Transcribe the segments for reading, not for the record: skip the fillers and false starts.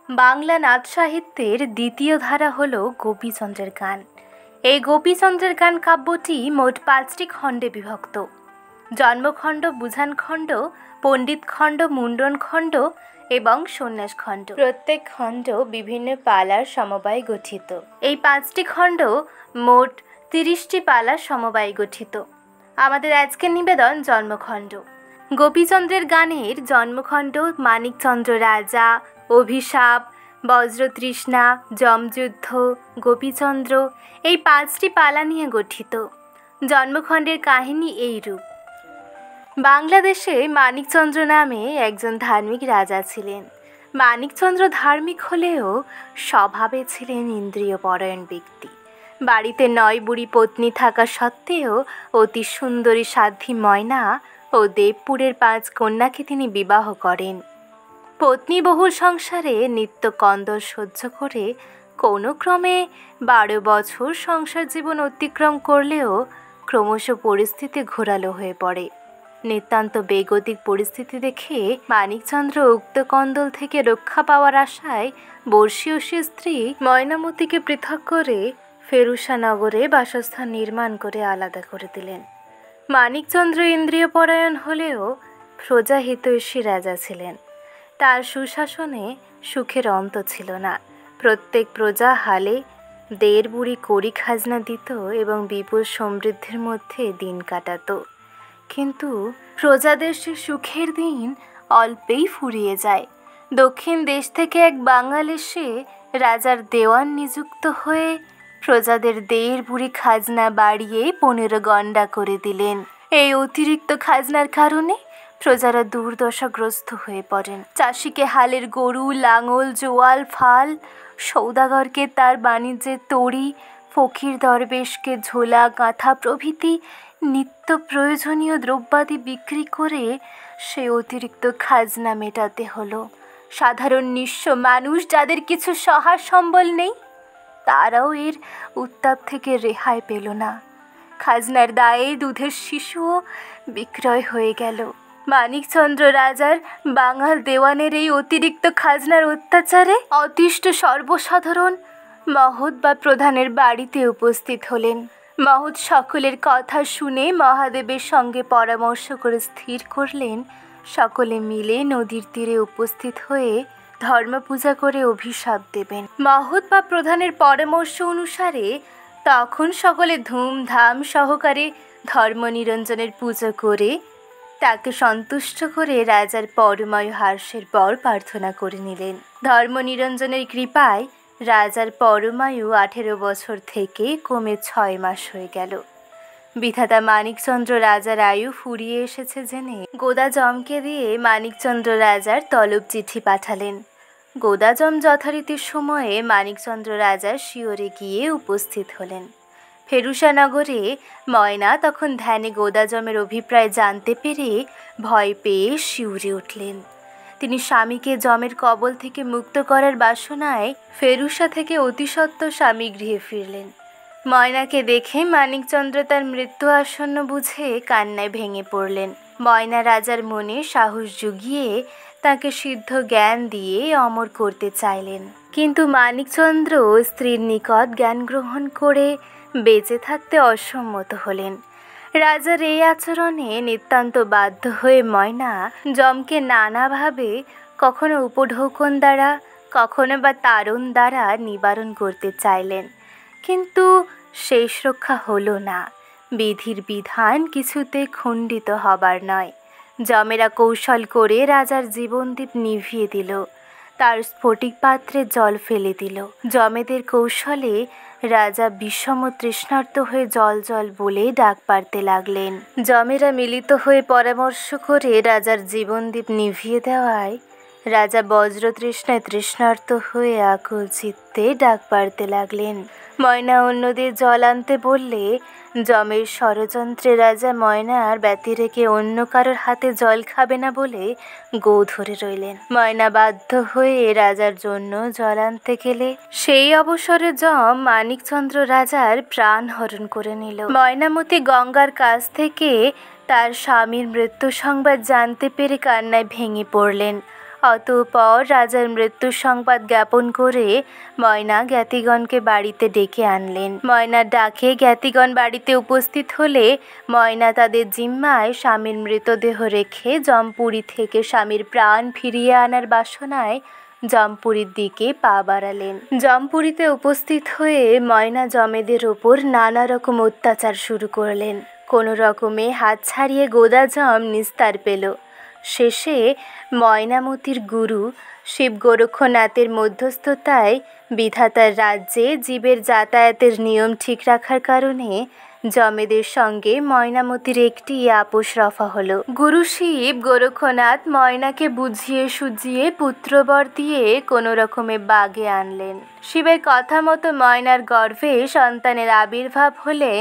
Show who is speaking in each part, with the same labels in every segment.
Speaker 1: বাংলা নাচ সাহিত্যের দ্বিতীয় ধারা হল গোপীচন্দ্রের গান। এই গোপীচন্দ্রের গান কাব্যটি মোট 5টি খণ্ডে বিভক্ত। জন্মখণ্ড, বুঝানখণ্ড, পণ্ডিতখণ্ড, মুণ্ডনখণ্ড এবং সন্ন্যাসখণ্ড। প্রত্যেক খণ্ড বিভিন্ন পালার সমবায়ে গঠিত। এই 5টি খণ্ড মোট 30টি পালার সমবায়ে গঠিত। আমাদের আজকের নিবেদন জন্মখণ্ড। গোপীচন্দ্রের গানের জন্মখণ্ড মানিকচন্দ্র রাজা, অভিশাপ, বজ্রতৃষ্ণা, যমযুদ্ধ, গোপীচন্দ্র এই 5টি পালা নিয়ে গঠিত। জন্মখণ্ডের কাহিনী এইরূপ। বাংলাদেশে মানিকচন্দ্র নামে একজন ধার্মিক রাজা ছিলেন। মানিকচন্দ্র ধার্মিক হলেও স্বভাবে ছিলেন ইন্দ্রিয়পরায়ণ ব্যক্তি। বাড়িতে 9 বুড়ি পত্নী থাকা সত্ত্বেও অতি সুন্দরী সাধ্বী ময়না ও দেবপুরের 5 কন্যাকে তিনি বিবাহ করেন। পত্নীবহুল সংসারে নিত্য কন্দল সহ্য করে কোনো ক্রমে 12 বছর সংসার জীবন অতিক্রম করলেও ক্রমশ পরিস্থিতি ঘোরালো হয়ে পড়ে। নিতান্ত বেগতিক পরিস্থিতি দেখে মানিকচন্দ্র উক্ত কন্দল থেকে রক্ষা পাওয়ার আশায় বর্ষীয় স্ত্রী ময়নামতিকে পৃথক করে ফেরুসানগরে বাসস্থান নির্মাণ করে আলাদা করে দিলেন। মানিকচন্দ্র ইন্দ্রিয়পরায়ণ হলেও প্রজাহিতৈষী রাজা ছিলেন। তার সুশাসনে সুখের অন্ত ছিল না। প্রত্যেক প্রজা হালে 1.5 বুড়ি কড়ি খাজনা দিত এবং বিপুল সমৃদ্ধির মধ্যে দিন কাটাত। কিন্তু প্রজাদের সে সুখের দিন অল্পেই ফুরিয়ে যায়। দক্ষিণ দেশ থেকে এক বাঙাল এসে রাজার দেওয়ান নিযুক্ত হয়ে প্রজাদের 1.5 বুড়ি খাজনা বাড়িয়ে 15 গণ্ডা করে দিলেন। এই অতিরিক্ত খাজনার কারণে প্রজারা দুর্দশাগ্রস্ত হয়ে পড়েন। চাষিকে হালের গরু, লাঙল, জোয়াল, ফাল, সৌদাগরকে তার বাণিজ্যের তড়ি, ফকির দরবেশকে ঝোলা, কাঁথা প্রভৃতি নিত্য প্রয়োজনীয় দ্রব্যাদি বিক্রি করে সে অতিরিক্ত খাজনা মেটাতে হলো। সাধারণ নিঃস্ব মানুষ যাদের কিছু সহায় সম্বল নেই তারাও এর উত্তাপ থেকে রেহাই পেল না। খাজনার দায়ে দুধের শিশুও বিক্রয় হয়ে গেল। মানিকচন্দ্র রাজার বাঙাল দেওয়ানের এই অতিরিক্ত খাজনার অত্যাচারে অতিষ্ঠ সর্বসাধারণ মহৎ বা প্রধানের বাড়িতে উপস্থিত হলেন। মহৎ সকলের কথা শুনে মহাদেবের সঙ্গে পরামর্শ করে স্থির করলেন সকলে মিলে নদীর তীরে উপস্থিত হয়ে ধর্ম পূজা করে অভিশাপ দেবেন। মহৎ বা প্রধানের পরামর্শ অনুসারে তখন সকলে ধুমধাম সহকারে ধর্ম নিরঞ্জনের পুজো করে তাকে সন্তুষ্ট করে রাজার পরময় হর্ষের বর প্রার্থনা করে নিলেন। ধর্ম নিরঞ্জনের কৃপায় রাজার পরমায়ু 18 বছর থেকে কমে 6 মাস হয়ে গেল। বিধাতা মানিকচন্দ্র রাজার আয়ু ফুরিয়ে এসেছে জেনে গোদাজমকে দিয়ে মানিকচন্দ্র রাজার তলব চিঠি পাঠালেন। গোদাজম যথারীতি সময়ে মানিকচন্দ্র রাজার শিয়রে গিয়ে উপস্থিত হলেন। ফেরুসানগরে ময়না তখন ধ্যানে গোদাজমের অভিপ্রায় জানতে পেরে ভয় পেয়ে শিউরে উঠলেন। তিনি স্বামীকে জমের কবল থেকে মুক্ত করার বাসনায় ফেরুসা থেকে অতিসত্বর স্বামী গৃহে ফিরলেন। ময়নাকে দেখে মানিকচন্দ্র তার মৃত্যু আসন্ন বুঝে কান্নায় ভেঙে পড়লেন। ময়না রাজার মনে সাহস জুগিয়ে তাকে সিদ্ধ জ্ঞান দিয়ে অমর করতে চাইলেন। কিন্তু মানিকচন্দ্র স্ত্রীর নিকট জ্ঞান গ্রহণ করে বেঁচে থাকতে অসম্মত হলেন। রাজার এই আচরণে নিতান্ত বাধ্য হয়ে ময়না যমকে নানাভাবে কখনো উপঢৌকন দ্বারা কখনো বা তাড়ন দ্বারা নিবারণ করতে চাইলেন, কিন্তু শেষ রক্ষা হলো না। বিধির বিধান কিছুতে খণ্ডিত হবার নয়। যমেরা কৌশল করে রাজার জীবনদীপ নিভিয়ে দিল, তার স্ফটিক পাত্রে জল ফেলে দিল। যমেদের কৌশলে রাজা বিষম তৃষ্ণার্ত হয়ে জল জল বলে ডাক পাড়তে লাগলেন। যমেরা মিলিত হয়ে পরামর্শ করে রাজার জীবনদীপ নিভিয়ে দেওয়ায় রাজা বজ্রতৃষ্ণায় তৃষ্ণার্ত হয়ে আকুল চিত্তে ডাক পাড়তে লাগলেন। ময়না অন্যদের জল আনতে বললে যমের ষড়যন্ত্রে রাজা ময়নার ব্যতি রেখে অন্য কারোর হাতে জল খাবে না বলে গো ধরে রইলেন। ময়না বাধ্য হয়ে রাজার জন্য জল আনতে গেলে সেই অবসরে যম মানিকচন্দ্র রাজার প্রাণ হরণ করে নিল। ময়নামতি গঙ্গার কাছ থেকে তার স্বামীর মৃত্যু সংবাদ জানতে পেরে কান্নায় ভেঙে পড়লেন। অতঃপর রাজার মৃত্যুর সংবাদ জ্ঞাপন করে ময়না জ্ঞাতিগণকে বাড়িতে ডেকে আনলেন। ময়নার ডাকে জ্ঞাতিগণ বাড়িতে উপস্থিত হলে ময়না তাদের জিম্মায় স্বামীর মৃতদেহ রেখে জমপুরি থেকে স্বামীর প্রাণ ফিরিয়ে আনার বাসনায় জমপুরির দিকে পা বাড়ালেন। জমপুরিতে উপস্থিত হয়ে ময়না জমেদের ওপর নানা রকম অত্যাচার শুরু করলেন। কোনো রকমে হাত ছাড়িয়ে গোদা জম নিস্তার পেল। শেষে ময়নামতির গুরু শিব গোরক্ষনাথের মধ্যস্থতায় বিধাতার রাজ্যে জীবের যাতায়াতের নিয়ম ঠিক রাখার কারণে জমেদের সঙ্গে ময়নামতির একটি আপোষ রফা হলো। গুরু শিব গোরক্ষনাথ ময়নাকে বুঝিয়ে সুঝিয়ে পুত্রবর দিয়ে কোনো রকমে বাগে আনলেন। শিবের কথা মতো ময়নার গর্ভে সন্তানের আবির্ভাব হলে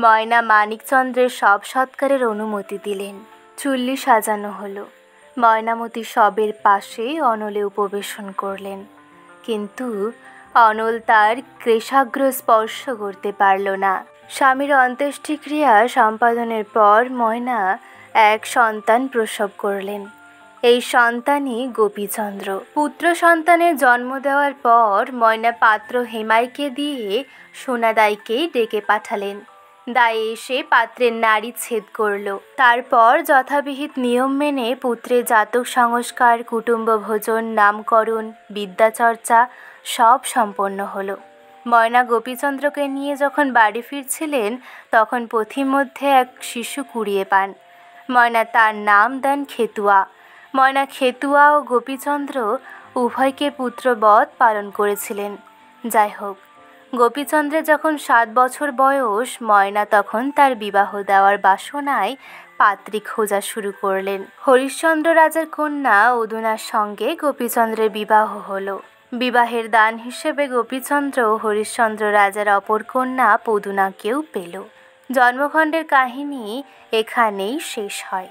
Speaker 1: ময়না মানিকচন্দ্রের সব সৎকারের অনুমতি দিলেন। চুল্লি সাজানো হলো। ময়নামতি শবের পাশে অনলে উপবেশন করলেন, কিন্তু অনল তার কেশাগ্র স্পর্শ করতে পারল না। স্বামীর অন্ত্যেষ্টিক্রিয়া সম্পাদনের পর ময়না এক সন্তান প্রসব করলেন। এই সন্তানই গোপীচন্দ্র। পুত্র সন্তানের জন্ম দেওয়ার পর ময়না পাত্র হেমাইকে দিয়ে সোনাদাইকে ডেকে পাঠালেন। দায়ে এসে পাত্রের নাড়ি ছেদ করল। তারপর যথাবিহিত নিয়ম মেনে পুত্রের জাতক সংস্কার, কুটুম্ব ভোজন, নামকরণ, বিদ্যাচর্চা সব সম্পন্ন হলো। ময়না গোপীচন্দ্রকে নিয়ে যখন বাড়ি ফিরছিলেন তখন পথিমধ্যে এক শিশু কুড়িয়ে পান। ময়না তার নাম দেন খেতুয়া। ময়না খেতুয়া ও গোপীচন্দ্র উভয়কে পুত্রবৎ পালন করেছিলেন। যাই হোক, গোপীচন্দ্রের যখন 7 বছর বয়স, ময়না তখন তার বিবাহ দেওয়ার বাসনায় পাত্রী খোঁজা শুরু করলেন। হরিশ্চন্দ্র রাজার কন্যা অদুনার সঙ্গে গোপীচন্দ্রের বিবাহ হলো। বিবাহের দান হিসেবে গোপীচন্দ্র হরিশ্চন্দ্র রাজার অপর কন্যা পদুনাকেও পেল। জন্মখণ্ডের কাহিনী এখানেই শেষ হয়।